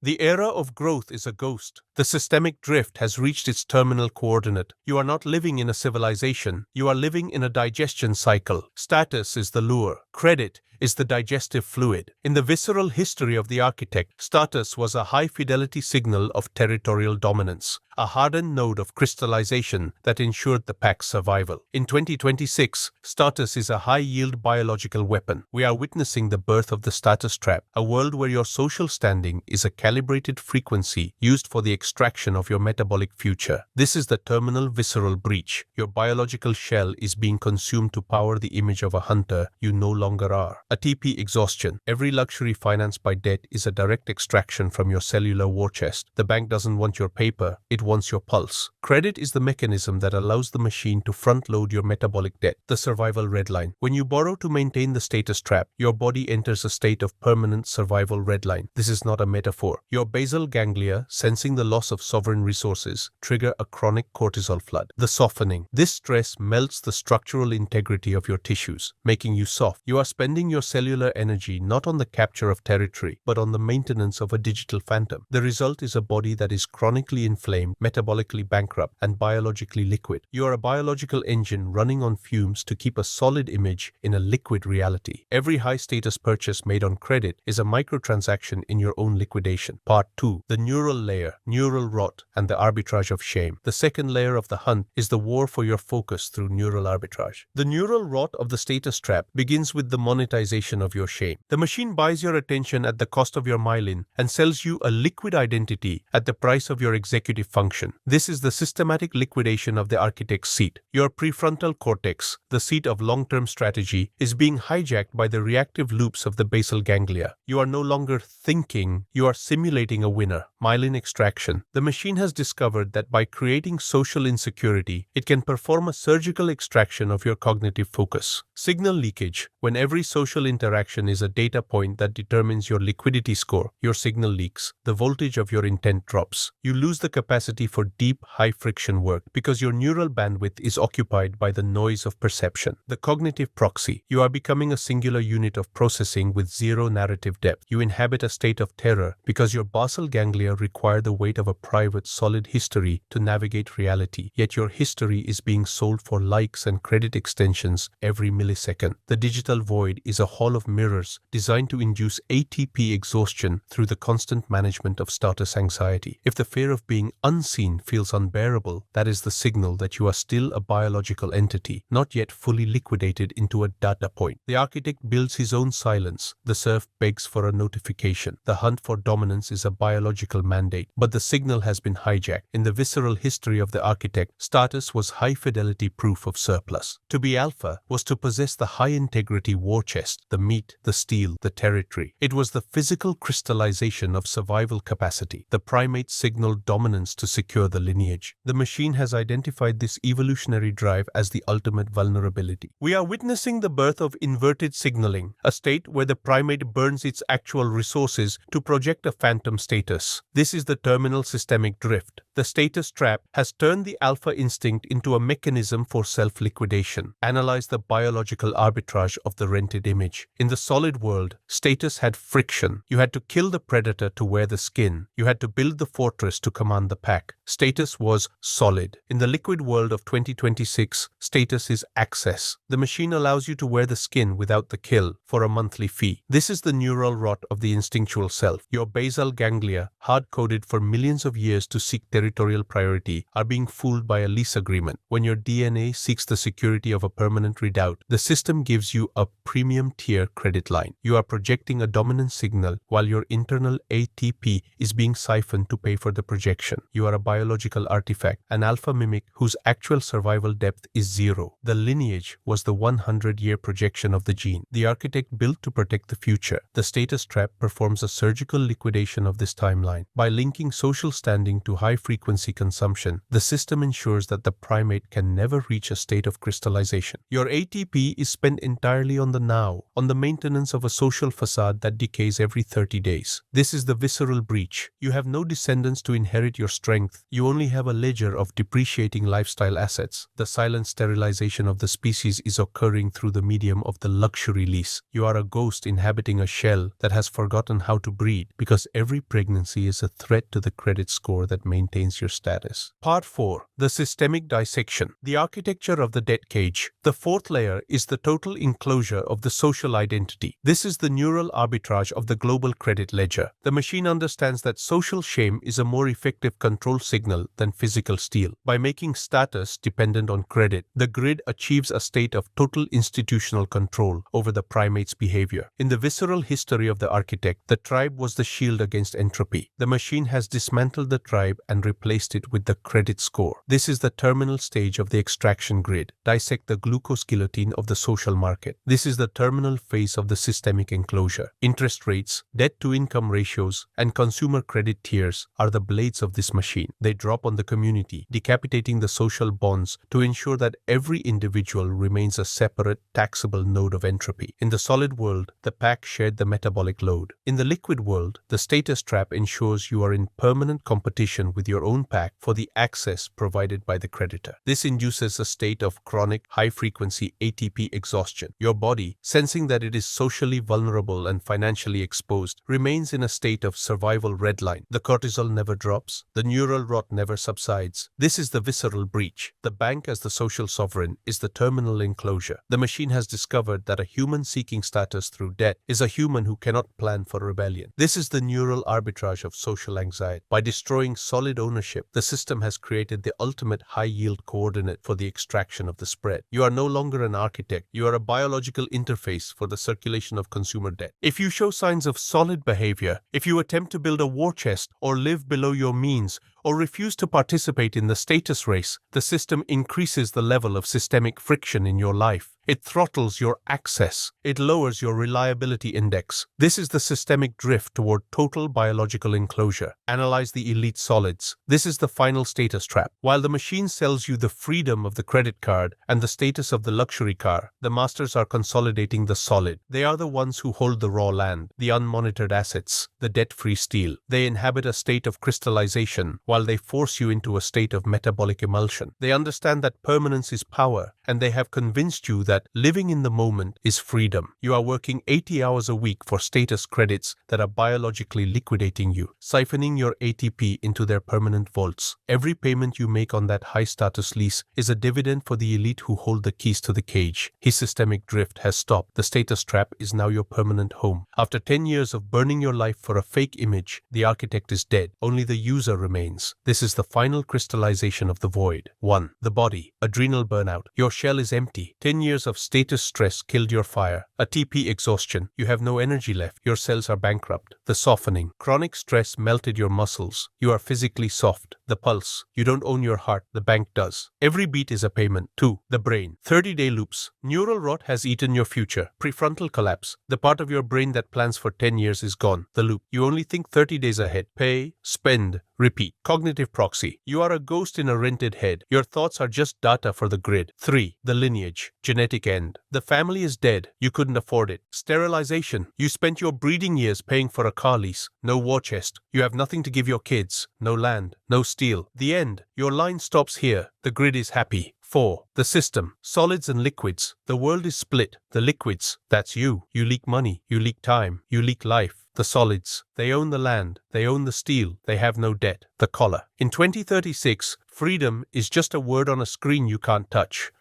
The era of growth is a ghost. The systemic drift has reached its terminal coordinate. You are not living in a civilization. You are living in a digestion cycle. Status is the lure. Credit is the digestive fluid. In the visceral history of the architect, status was a high-fidelity signal of territorial dominance, a hardened node of crystallization that ensured the pack's survival. In 2026, status is a high-yield biological weapon. We are witnessing the birth of the status trap, a world where your social standing is a calibrated frequency used for the extraction of your metabolic future. This is the terminal visceral breach. Your biological shell is being consumed to power the image of a hunter you no longer are. ATP exhaustion. Every luxury financed by debt is a direct extraction from your cellular war chest. The bank doesn't want your paper, it wants your pulse. Credit is the mechanism that allows the machine to front-load your metabolic debt. The survival redline. When you borrow to maintain the status trap, your body enters a state of permanent survival redline. This is not a metaphor. Your basal ganglia, sensing the loss of sovereign resources, trigger a chronic cortisol flood. The softening. This stress melts the structural integrity of your tissues, making you soft. You are spending your cellular energy not on the capture of territory, but on the maintenance of a digital phantom. The result is a body that is chronically inflamed, metabolically bankrupt, and biologically liquid. You are a biological engine running on fumes to keep a solid image in a liquid reality. Every high-status purchase made on credit is a microtransaction in your own liquidation. Part 2. The neural layer, neural rot, and the arbitrage of shame. The second layer of the hunt is the war for your focus through neural arbitrage. The neural rot of the status trap begins with the monetization of your shame. The machine buys your attention at the cost of your myelin and sells you a liquid identity at the price of your executive function. This is the systematic liquidation of the architect's seat. Your prefrontal cortex, the seat of long-term strategy, is being hijacked by the reactive loops of the basal ganglia. You are no longer thinking, you are simulating a winner. Myelin extraction. The machine has discovered that by creating social insecurity, it can perform a surgical extraction of your cognitive focus. Signal leakage. When every social interaction is a data point that determines your liquidity score, your signal leaks. The voltage of your intent drops. You lose the capacity for deep, high-friction work because your neural bandwidth is occupied by the noise of perception. The cognitive proxy. You are becoming a singular unit of processing with zero narrative depth. You inhabit a state of terror because your basal ganglia require the weight of a private, solid history to navigate reality. Yet your history is being sold for likes and credit extensions every millisecond. The digital void is a hall of mirrors designed to induce ATP exhaustion through the constant management of status anxiety. If the fear of being unseen feels unbearable, that is the signal that you are still a biological entity, not yet fully liquidated into a data point. The architect builds his own silence. The serf begs for a notification. The hunt for dominance is a biological mandate, but the signal has been hijacked. In the visceral history of the architect, status was high-fidelity proof of surplus. To be alpha was to possess the high-integrity war chest, the meat, the steel, the territory. It was the physical crystallization of survival capacity. The primate signaled dominance to secure the lineage. The machine has identified this evolutionary drive as the ultimate vulnerability. We are witnessing the birth of inverted signaling, a state where the primate burns its actual resources to project a phantom status. This is the terminal systemic drift. The status trap has turned the alpha instinct into a mechanism for self-liquidation. Analyze the biological arbitrage of the rented image. In the solid world, status had friction. You had to kill the predator to wear the skin. You had to build the fortress to command the pack. Status was solid. In the liquid world of 2026, status is access. The machine allows you to wear the skin without the kill for a monthly fee. This is the neural rot of the instinctual self. Your basal ganglia, hard-coded for millions of years to seek territorial priority, are being fooled by a lease agreement. When your DNA seeks the security of a permanent redoubt, the system gives you a premium tier credit line. You are projecting a dominant signal while your internal ATP is being siphoned to pay for the projection. You are a biological artifact, an alpha mimic whose actual survival depth is zero. The lineage was the 100-year projection of the gene. The architect built to protect the future. The status trap performs a surgical liquidation of this timeline. By linking social standing to high-frequency consumption, the system ensures that the primate can never reach a state of crystallization. Your ATP is spent entirely on the now, on the maintenance of a social facade that decays every 30 days. This is the visceral breach. You have no descendants to inherit your strength. You only have a ledger of depreciating lifestyle assets. The silent sterilization of the species is occurring through the medium of the luxury lease. You are a ghost inhabiting a shell that has forgotten how to breed because every pregnancy actually is a threat to the credit score that maintains your status. Part 4. The systemic dissection. The architecture of the debt cage. The fourth layer is the total enclosure of the social identity. This is the neural arbitrage of the global credit ledger. The machine understands that social shame is a more effective control signal than physical steel. By making status dependent on credit, the grid achieves a state of total institutional control over the primate's behavior. In the visceral history of the architect, the tribe was the shield against entropy. The machine has dismantled the tribe and replaced it with the credit score. This is the terminal stage of the extraction grid. Dissect the glucose guillotine of the social market. This is the terminal phase of the systemic enclosure. Interest rates, debt-to-income ratios, and consumer credit tiers are the blades of this machine. They drop on the community, decapitating the social bonds to ensure that every individual remains a separate, taxable node of entropy. In the solid world, the pack shared the metabolic load. In the liquid world, the status trap ensures you are in permanent competition with your own pack for the access provided by the creditor. This induces a state of chronic, high-frequency ATP exhaustion. Your body, sensing that it is socially vulnerable and financially exposed, remains in a state of survival redline. The cortisol never drops. The neural rot never subsides. This is the visceral breach. The bank as the social sovereign is the terminal enclosure. The machine has discovered that a human seeking status through debt is a human who cannot plan for rebellion. This is the neural arbitrage of social anxiety. By destroying solid ownership, the system has created the ultimate high-yield coordinate for the extraction of the spread. You are no longer an architect. You are a biological interface for the circulation of consumer debt. If you show signs of solid behavior, if you attempt to build a war chest or live below your means, or refuse to participate in the status race, the system increases the level of systemic friction in your life. It throttles your access. It lowers your reliability index. This is the systemic drift toward total biological enclosure. Analyze the elite solids. This is the final status trap. While the machine sells you the freedom of the credit card and the status of the luxury car, the masters are consolidating the solid. They are the ones who hold the raw land, the unmonitored assets, the debt-free steel. They inhabit a state of crystallization, while they force you into a state of metabolic emulsion. They understand that permanence is power, and they have convinced you that living in the moment is freedom. You are working 80 hours a week for status credits that are biologically liquidating you, siphoning your ATP into their permanent vaults. Every payment you make on that high-status lease is a dividend for the elite who hold the keys to the cage. His systemic drift has stopped. The status trap is now your permanent home. After 10 years of burning your life for a fake image, the architect is dead. Only the user remains. This is the final crystallization of the void. 1. The body. Adrenal burnout. Your shell is empty. 10 years of status stress killed your fire. ATP exhaustion. You have no energy left. Your cells are bankrupt. The softening. Chronic stress melted your muscles. You are physically soft. The pulse. You don't own your heart. The bank does. Every beat is a payment. 2. The brain. 30-day loops. Neural rot has eaten your future. Prefrontal collapse. The part of your brain that plans for 10 years is gone. The loop. You only think 30 days ahead. Pay, spend, repeat. Cognitive proxy. You are a ghost in a rented head. Your thoughts are just data for the grid. 3. The lineage. Genetic end. The family is dead. You couldn't afford it. Sterilization. You spent your breeding years paying for a car lease. No war chest. You have nothing to give your kids. No land. No steel. The end. Your line stops here. The grid is happy. 4. The system. Solids and liquids. The world is split. The liquids. That's you. You leak money. You leak time. You leak life. The solids. They own the land. They own the steel. They have no debt. The collar. In 2036, freedom is just a word on a screen you can't touch.